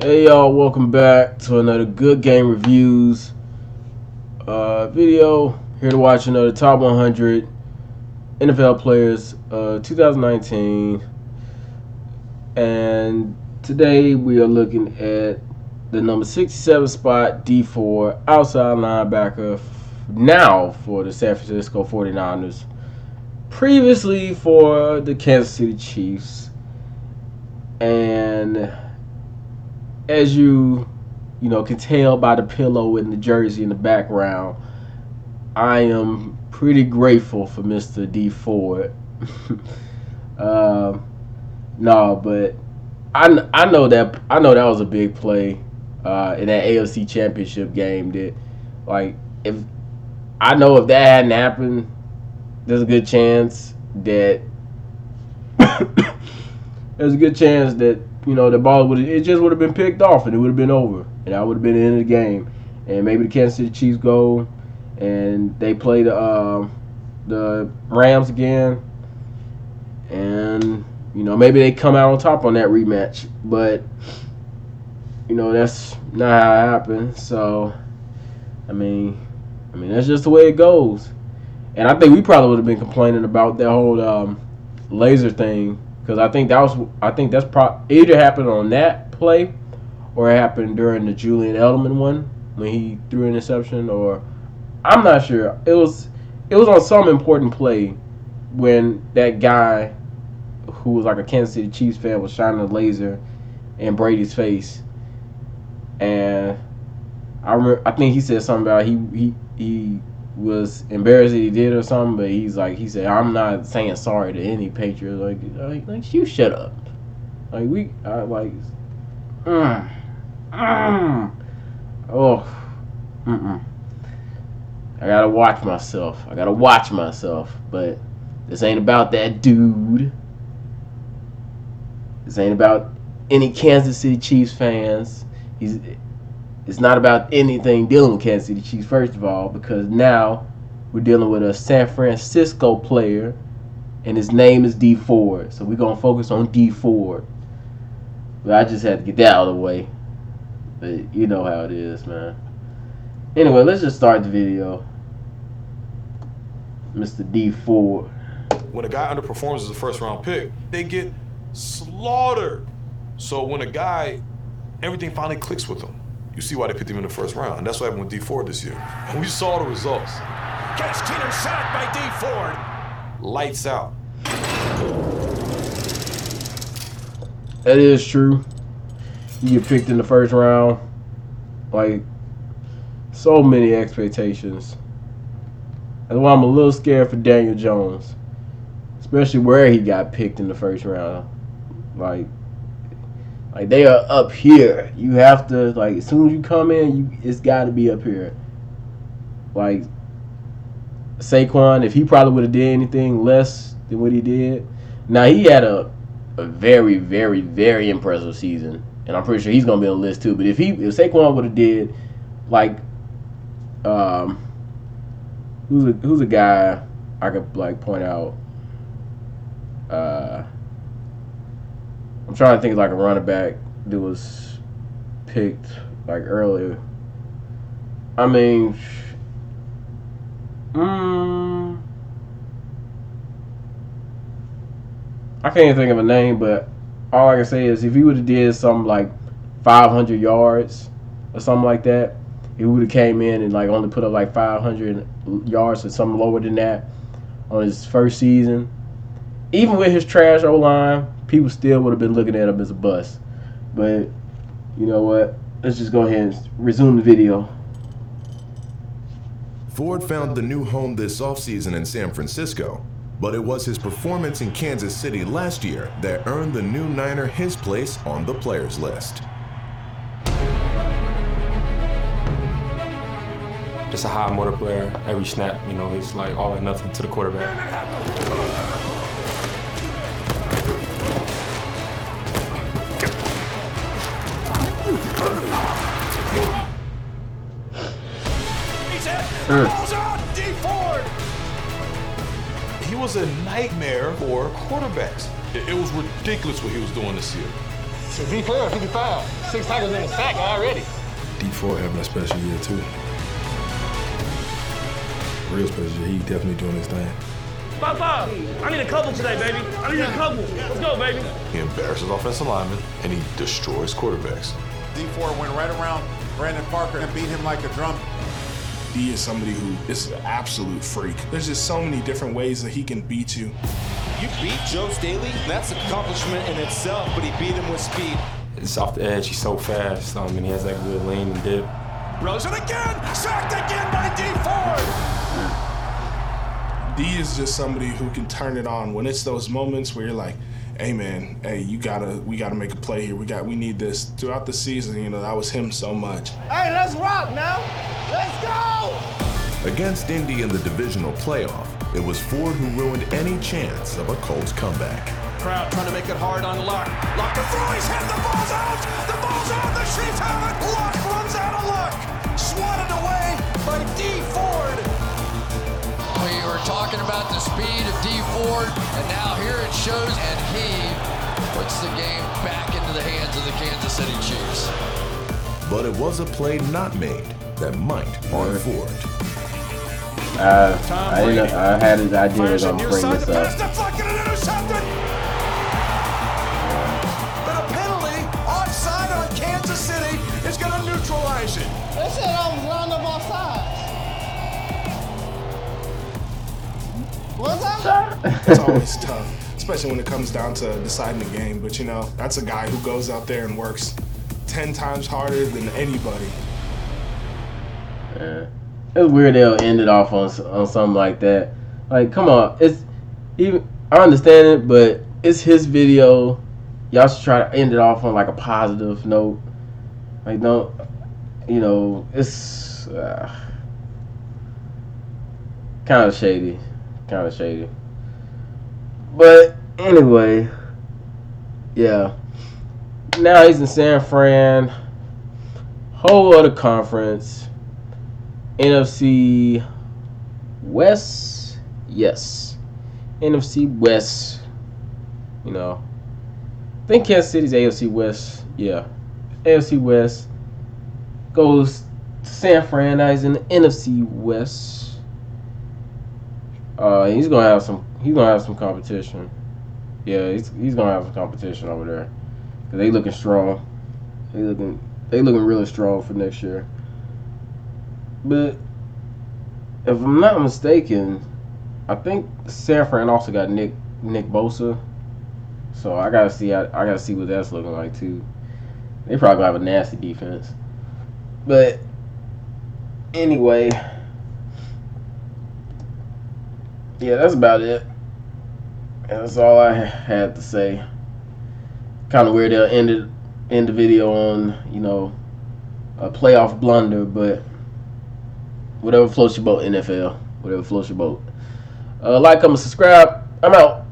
Hey y'all, welcome back to another Good Game Reviews video. Here to watch another Top 100 NFL Players 2019. And today we are looking at the number 67 spot, D4, outside linebacker, now for the San Francisco 49ers. Previously for the Kansas City Chiefs. And as you can tell by the pillow in the jersey in the background, I am pretty grateful for Mr. D Ford. No, but I know that was a big play in that AFC Championship game. That if that hadn't happened, there's a good chance that the ball would have been picked off and it would have been over, and that would have been the end of the game. And maybe the Kansas City Chiefs go and they play the Rams again, and maybe they come out on top on that rematch. But that's not how it happened. So I mean that's just the way it goes. And I think we probably would have been complaining about that whole laser thing, because I think that's either happened on that play or it happened during the Julian Edelman one when he threw an interception, or I'm not sure. It was on some important play when that guy who was like a Kansas City Chiefs fan was shining a laser in Brady's face, and I think he said something about he was embarrassed that he did or something, but he said, I'm not saying sorry to any Patriot. Like you shut up. I gotta watch myself. But this ain't about that dude. This ain't about any Kansas City Chiefs fans. It's not about anything dealing with Kansas City Chiefs, first of all, because now we're dealing with a San Francisco player, and his name is D Ford. So we're going to focus on D Ford. But I just had to get that out of the way. But you know how it is, man. Anyway, let's just start the video. Mr. D Ford. When a guy underperforms as a first-round pick, they get slaughtered. So when a guy, everything finally clicks with him. You see why they picked him in the first round. And that's what happened with D Ford this year. And we saw the results. Catch Keener shot by D Ford. Lights out. That is true. You get picked in the first round. So many expectations. That's why I'm a little scared for Daniel Jones. Especially where he got picked in the first round. They are up here. You have to, as soon as you come in, it's got to be up here. Saquon, if he probably would have did anything less than what he did. Now, he had a very, very, very impressive season, and I'm pretty sure he's going to be on the list too. But if Saquon would have did, who's a guy I could, point out? I'm trying to think of a running back that was picked earlier. I can't even think of a name, but all I can say is if he would have did something 500 yards or something like that, he would have came in and only put up 500 yards or something lower than that on his first season. Even with his trash O-line, people still would have been looking at him as a bust. But you know what? Let's just go ahead and resume the video. Ford found the new home this offseason in San Francisco, but it was his performance in Kansas City last year that earned the new Niner his place on the players list. Just a high motor player. Every snap, it's all or nothing to the quarterback. D Ford. He was a nightmare for quarterbacks. It was ridiculous what he was doing this year. D Ford 55, 6 tackles in the sack already. D4 having a special year too. Real special year. He definitely doing his thing. 5-5. I need a couple today, baby. I need a couple. Let's go, baby. He embarrasses offensive linemen and he destroys quarterbacks. D4 went right around Brandon Parker and beat him like a drum. D is somebody who is an absolute freak. There's just so many different ways that he can beat you. You beat Joe Staley? That's an accomplishment in itself, but he beat him with speed. It's off the edge. He's so fast. And he has that good lane and dip. Rosen again! Sacked again by D Ford! D is just somebody who can turn it on when it's those moments where you're like, hey man, hey, we gotta make a play here. We need this. Throughout the season, that was him so much. Hey, let's rock now. Let's go! Against Indy in the divisional playoff, it was Ford who ruined any chance of a Colts comeback. Crowd trying to make it hard on Luck. Luck to throw, he's hit, the ball's out! The ball's out, the Chiefs have it! Luck runs out of luck! Swatted away by D Ford! We were talking about the speed of D Ford, and now here it shows, and he puts the game back into the hands of the Kansas City Chiefs. But it was a play not made that might harm Ford. I had his ideas on bring this up. Deflected and intercepted! But a penalty offside on Kansas City is going to neutralize it. They said I was lined up on sides. What's that? It's always tough, especially when it comes down to deciding the game. But that's a guy who goes out there and works 10 times harder than anybody. Yeah. It's weird they'll end it off on something like that. Like, come on, I understand it, but it's his video. Y'all should try to end it off on like a positive note. Like, don't, it's kind of shady. But anyway, yeah. Now he's in San Fran. Whole other conference. NFC West. Yes. NFC West. I think Kansas City's AFC West. Yeah. AFC West goes to San Fran. Now he's in the NFC West. He's gonna have some competition. Yeah, he's gonna have some competition over there. Cause they looking strong. They looking really strong for next year. But if I'm not mistaken, I think San Fran also got Nick Bosa. So I gotta see what that's looking like too. They probably have a nasty defense. But anyway, yeah, that's about it. And that's all I had to say. Kind of weird they'll end the video on a playoff blunder, but whatever floats your boat, NFL. Whatever floats your boat. Like, comment, subscribe. I'm out.